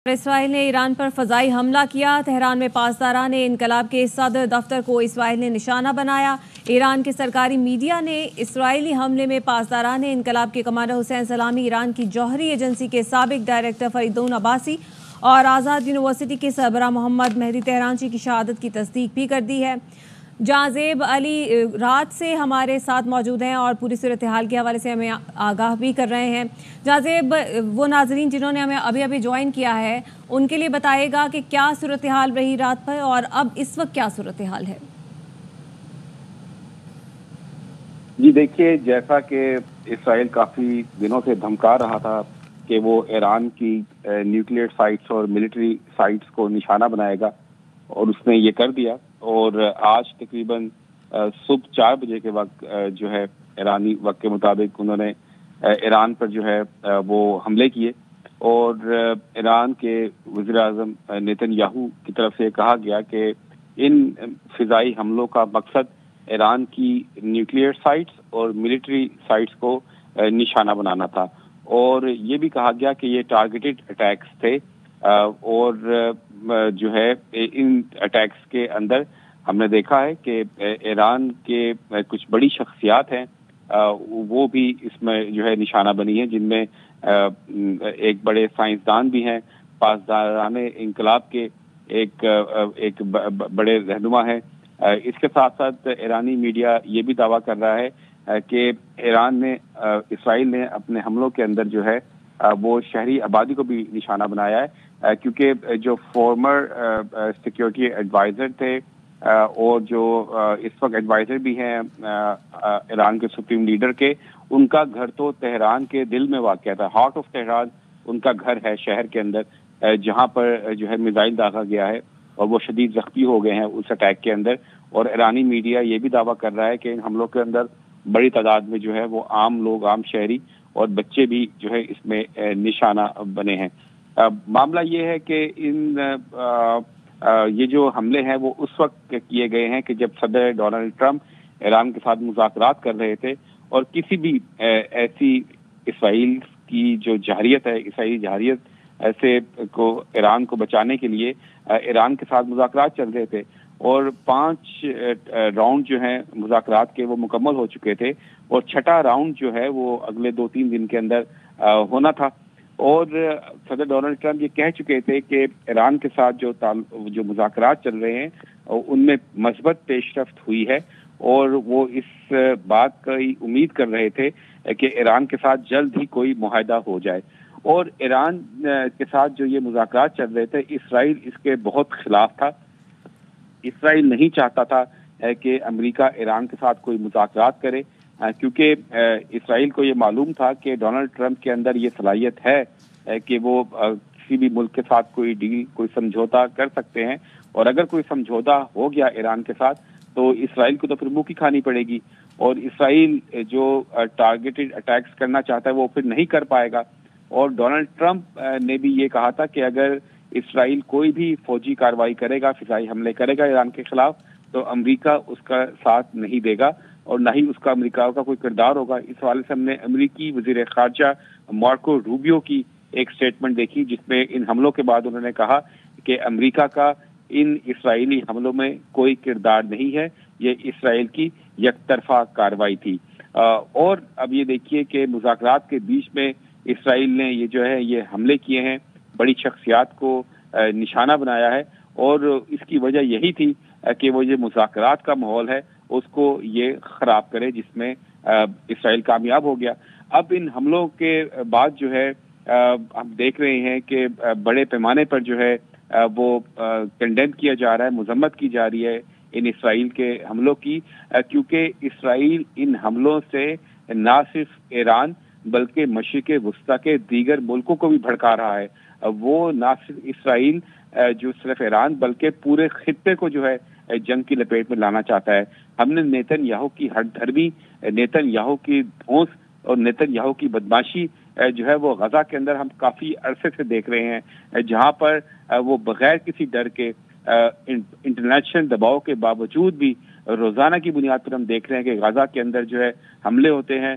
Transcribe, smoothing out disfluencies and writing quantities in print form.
اسرائیل نے ایران پر فضائی حملہ کیا۔ تہران میں پاسداران انقلاب کے صدر دفتر کو اسرائیل نے نشانہ بنایا۔ ایران کے سرکاری میڈیا نے اسرائیلی حملے میں پاسداران انقلاب کے کمانڈر حسین سلامی، ایران کی جوہری ایجنسی کے سابق ڈائریکٹر فریدون عباسی اور آزاد یونیورسٹی کے سربراہ محمد مہدی تہرانچی کی شہادت کی تصدیق بھی کر دی ہے۔ جہاں علی رات سے ہمارے ساتھ موجود ہیں اور پوری صورتحال کے حوالے سے ہمیں آگاہ بھی کر رہے ہیں۔ جہاں وہ ناظرین جنہوں نے ہمیں ابھی جوائن کیا ہے ان کے لیے بتائے گا کہ کیا صورتحال رہی رات پر اور اب اس وقت کیا صورتحال ہے۔ جی دیکھیے، جیسا کہ اسرائیل کافی دنوں سے دھمکا رہا تھا کہ وہ ایران کی نیوکلیئر سائٹس اور ملٹری سائٹس کو نشانہ بنائے گا، اور اس نے یہ کر دیا۔ اور آج تقریباً صبح 4 بجے کے وقت جو ہے ایرانی وقت کے مطابق انہوں نے ایران پر جو ہے وہ حملے کیے، اور ایران کے وزیر اعظم نیتن یاہو کی طرف سے کہا گیا کہ ان فضائی حملوں کا مقصد ایران کی نیوکلیئر سائٹس اور ملٹری سائٹس کو نشانہ بنانا تھا، اور یہ بھی کہا گیا کہ یہ ٹارگیٹڈ اٹیکس تھے، اور جو ہے ان اٹیکس کے اندر ہم نے دیکھا ہے کہ ایران کے کچھ بڑی شخصیات ہیں، وہ بھی اس میں جو ہے نشانہ بنی ہیں، جن میں ایک بڑے سائنسدان بھی ہیں، پاسداران انقلاب کے ایک بڑے رہنما ہیں۔ اس کے ساتھ ساتھ ایرانی میڈیا یہ بھی دعویٰ کر رہا ہے کہ اسرائیل نے اپنے حملوں کے اندر جو ہے وہ شہری آبادی کو بھی نشانہ بنایا ہے، کیونکہ جو فارمر سیکیورٹی ایڈوائزر تھے اور جو اس وقت ایڈوائزر بھی ہیں ایران کے سپریم لیڈر کے، ان کا گھر تو تہران کے دل میں واقع تھا، ہارٹ آف تہران ان کا گھر ہے شہر کے اندر، جہاں پر جو ہے میزائل داغا گیا ہے اور وہ شدید زخمی ہو گئے ہیں اس اٹیک کے اندر۔ اور ایرانی میڈیا یہ بھی دعویٰ کر رہا ہے کہ ان حملوں کے اندر بڑی تعداد میں جو ہے وہ عام لوگ، عام شہری اور بچے بھی جو ہے اس میں نشانہ بنے ہیں۔ معاملہ یہ ہے کہ یہ جو حملے ہیں وہ اس وقت کیے گئے ہیں کہ جب صدر ڈونلڈ ٹرمپ ایران کے ساتھ مذاکرات کر رہے تھے، اور کسی بھی ایسی اسرائیل کی جو جارحیت ہے، اسرائیلی جارحیت ایسے کو ایران کو بچانے کے لیے ایران کے ساتھ مذاکرات چل رہے تھے، اور 5 راؤنڈ جو ہیں مذاکرات کے وہ مکمل ہو چکے تھے، اور 6واں راؤنڈ جو ہے وہ اگلے 2-3 دن کے اندر ہونا تھا۔ اور صدر ڈونلڈ ٹرمپ یہ کہہ چکے تھے کہ ایران کے ساتھ جو مذاکرات چل رہے ہیں ان میں مثبت پیش رفت ہوئی ہے، اور وہ اس بات کی امید کر رہے تھے کہ ایران کے ساتھ جلد ہی کوئی معاہدہ ہو جائے۔ اور ایران کے ساتھ جو یہ مذاکرات چل رہے تھے، اسرائیل اس کے بہت خلاف تھا۔ اسرائیل نہیں چاہتا تھا کہ امریکہ ایران کے ساتھ کوئی مذاکرات کرے، کیونکہ اسرائیل کو یہ معلوم تھا کہ ڈونلڈ ٹرمپ کے اندر یہ صلاحیت ہے کہ وہ کسی بھی ملک کے ساتھ کوئی ڈیل، کوئی سمجھوتا کر سکتے ہیں، اور اگر کوئی سمجھوتا ہو گیا ایران کے ساتھ تو اسرائیل کو تو پھر منہ کی کھانی پڑے گی، اور اسرائیل جو ٹارگیٹڈ اٹیکس کرنا چاہتا ہے وہ پھر نہیں کر پائے گا۔ اور ڈونلڈ ٹرمپ نے بھی یہ کہا تھا کہ اگر اسرائیل کوئی بھی فوجی کارروائی کرے گا، فضائی حملے کرے گا ایران کے خلاف، تو امریکہ اس کا ساتھ نہیں دے گا، اور نہ ہی اس کا امریکہ کا کوئی کردار ہوگا۔ اس حوالے سے ہم نے امریکی وزیر خارجہ مارکو روبیو کی ایک سٹیٹمنٹ دیکھی، جس میں ان حملوں کے بعد انہوں نے کہا کہ امریکہ کا ان اسرائیلی حملوں میں کوئی کردار نہیں ہے، یہ اسرائیل کی یک طرفہ کارروائی تھی۔ اور اب یہ دیکھیے کہ مذاکرات کے بیچ میں اسرائیل نے یہ جو ہے یہ حملے کیے ہیں، بڑی شخصیات کو نشانہ بنایا ہے، اور اس کی وجہ یہی تھی کہ وہ یہ مذاکرات کا ماحول ہے اس کو یہ خراب کرے، جس میں اسرائیل کامیاب ہو گیا۔ اب ان حملوں کے بعد جو ہے ہم دیکھ رہے ہیں کہ بڑے پیمانے پر جو ہے وہ کنڈیم کیا جا رہا ہے، مذمت کی جا رہی ہے ان اسرائیل کے حملوں کی، کیونکہ اسرائیل ان حملوں سے نہ صرف ایران بلکہ مشرق وسطیٰ کے دیگر ملکوں کو بھی بھڑکا رہا ہے۔ وہ نہ صرف اسرائیل جو صرف ایران بلکہ پورے خطے کو جو ہے جنگ کی لپیٹ میں لانا چاہتا ہے۔ ہم نے نیتن یاہو کی ہٹ دھرمی، نیتن یاہو کی دھونس اور نیتن یاہو کی بدماشی جو ہے وہ غزہ کے اندر ہم کافی عرصے سے دیکھ رہے ہیں، جہاں پر وہ بغیر کسی ڈر کے انٹرنیشنل دباؤ کے باوجود بھی روزانہ کی بنیاد پر ہم دیکھ رہے ہیں کہ غزہ کے اندر جو ہے حملے ہوتے ہیں،